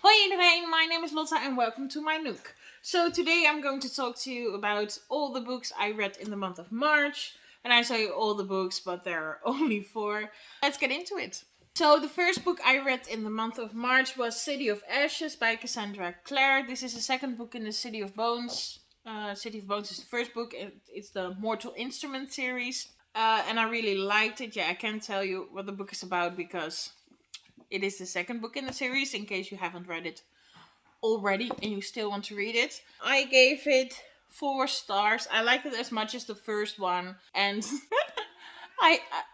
Hoi iedereen, my name is Lotta and welcome to my Nook. So today I'm going to talk to you about all the books I read in the month of March. And I say all the books, but there are only 4. Let's get into it. So the first book I read in the month of March was City of Ashes by Cassandra Clare. This is the second book in the City of Bones. City of Bones is the first book. It's the Mortal Instrument series. And I really liked it. Yeah, I can't tell you what the book is about because it is the second book in the series, in case you haven't read it already and you still want to read it. I gave it 4 stars. I liked it as much as the first one. And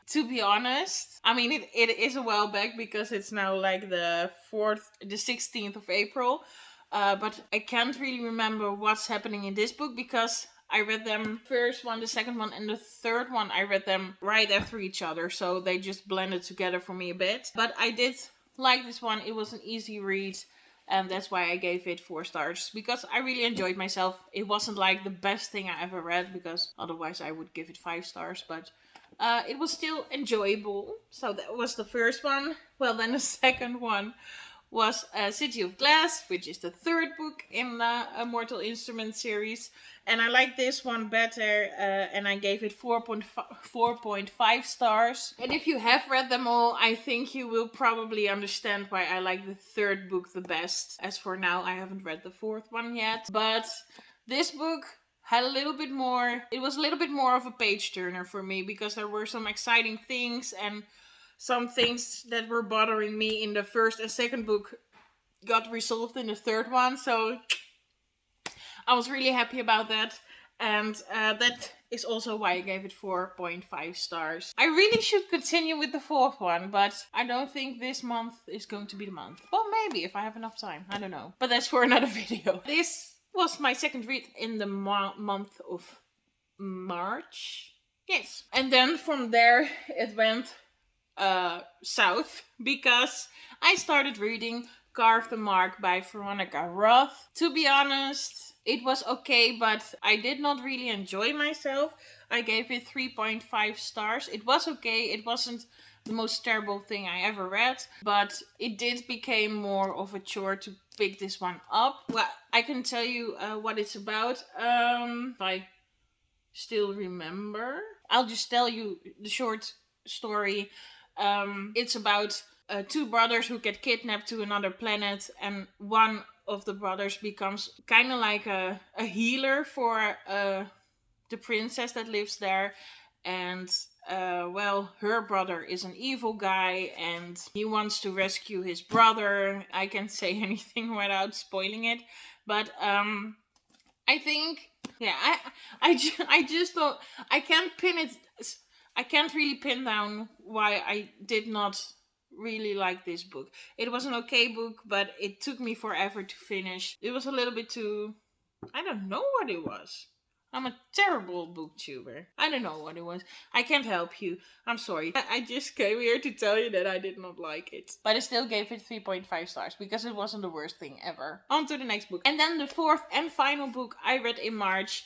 to be honest, I mean, it is a while back because it's now like the 16th of April. But I can't really remember what's happening in this book because I read them first one, the second one, and the third one. I read them right after each other, so they just blended together for me a bit. But I did like this one. It was an easy read, and that's why I gave it 4 stars because I really enjoyed myself. It wasn't like the best thing I ever read because otherwise I would give it 5 stars, but it was still enjoyable. So that was the first one. Well, then the second one was City of Glass, which is the third book in the Mortal Instrument series. And I like this one better, and I gave it 4.5 stars. And if you have read them all, I think you will probably understand why I like the third book the best. As for now, I haven't read the fourth one yet. But this book had a little bit more, it was a little bit more of a page turner for me because there were some exciting things and some things that were bothering me in the first and second book got resolved in the third one. So I was really happy about that. And that is also why I gave it 4.5 stars. I really should continue with the fourth one, but I don't think this month is going to be the month. Well, maybe if I have enough time. I don't know. But that's for another video. This was my second read in the month of March. Yes. And then from there it went south because I started reading Carve the Mark by Veronica Roth. To be honest, it was okay, but I did not really enjoy myself. I gave it 3.5 stars. It was okay. It wasn't the most terrible thing I ever read, but it did become more of a chore to pick this one up. Well, I can tell you what it's about. If I still remember, I'll just tell you the short story. It's about 2 brothers who get kidnapped to another planet, and one of the brothers becomes kind of like a healer for the princess that lives there. And well, her brother is an evil guy and he wants to rescue his brother. I can't say anything without spoiling it, but I think, yeah, I just don't, I can't pin it, I can't really pin down why I did not really like this book. It was an okay book, but it took me forever to finish. It was a little bit too, I don't know what it was. I'm a terrible booktuber. I don't know what it was. I can't help you. I'm sorry. I just came here to tell you that I did not like it. But I still gave it 3.5 stars because it wasn't the worst thing ever. On to the next book. And then the fourth and final book I read in March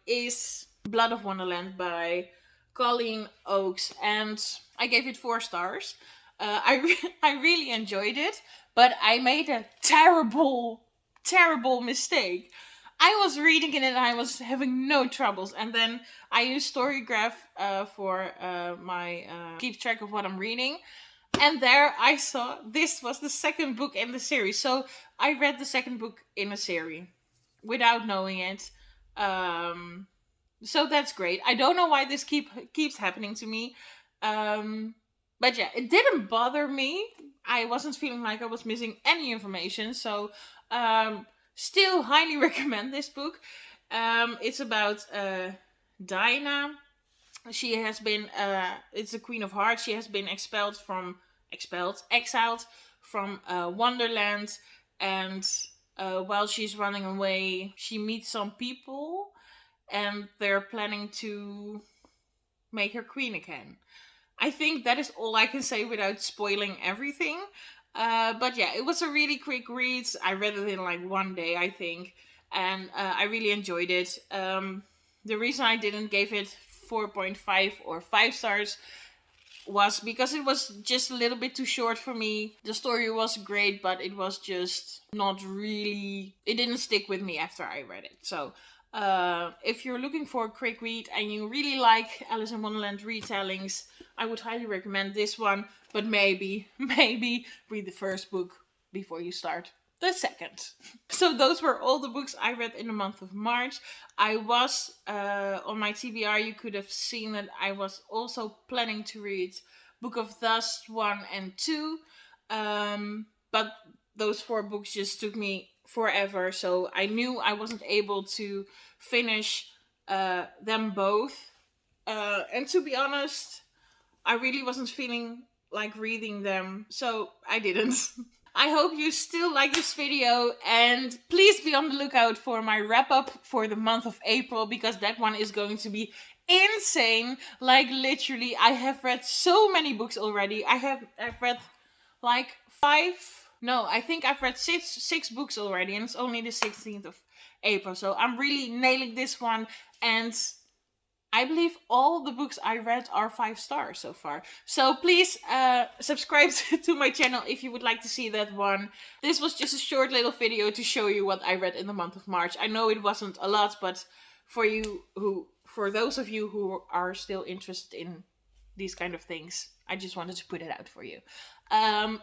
is Blood of Wonderland by Colleen Oakes. And I gave it 4 stars. I really enjoyed it, but I made a terrible mistake. I was reading it and I was having no troubles, and then I use StoryGraph for my keep track of what I'm reading, and there I saw this was the second book in the series. So I read the second book in a series without knowing it. So that's great. I don't know why this keeps happening to me. But yeah, it didn't bother me. I wasn't feeling like I was missing any information. So still highly recommend this book. It's about Dinah. She has been, it's the Queen of Hearts. She has been exiled from Wonderland. And while she's running away, she meets some people. And they're planning to make her queen again. I think that is all I can say without spoiling everything. But yeah, it was a really quick read. I read it in like one day, I think. And I really enjoyed it. The reason I didn't give it 4.5 or 5 stars was because it was just a little bit too short for me. The story was great, but it was just not really, it didn't stick with me after I read it. So if you're looking for a quick read and you really like Alice in Wonderland retellings, I would highly recommend this one. But maybe read the first book before you start the second. So those were all the books I read in the month of March. I was on my TBR, you could have seen that I was also planning to read Book of Dust 1 and 2. But those 4 books just took me forever. So I knew I wasn't able to finish them both. And to be honest, I really wasn't feeling like reading them, so I didn't. I hope you still like this video, and please be on the lookout for my wrap up for the month of April, because that one is going to be insane. Like literally, I have read so many books already. I've read like 5. No, I think I've read six books already, and it's only the 16th of April. So I'm really nailing this one, and I believe all the books I read are 5 stars so far. So please subscribe to my channel if you would like to see that one. This was just a short little video to show you what I read in the month of March. I know it wasn't a lot, but for those of you who are still interested in these kind of things, I just wanted to put it out for you.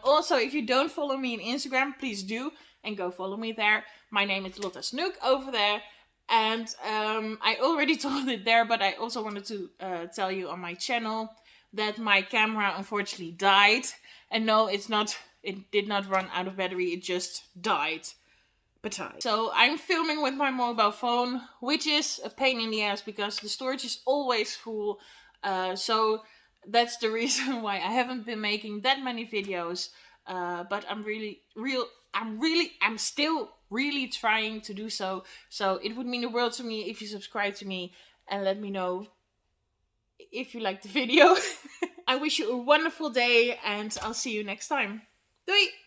Also, if you don't follow me on Instagram, please do, and go follow me there. My name is lottasnook over there. And I already told it there, but I also wanted to tell you on my channel that my camera unfortunately died. And no, it did not run out of battery, it just died. So I'm filming with my mobile phone, which is a pain in the ass because the storage is always full. So that's the reason why I haven't been making that many videos. But I'm still really trying to do so. So it would mean the world to me if you subscribe to me and let me know if you like the video. I wish you a wonderful day, and I'll see you next time. Doei!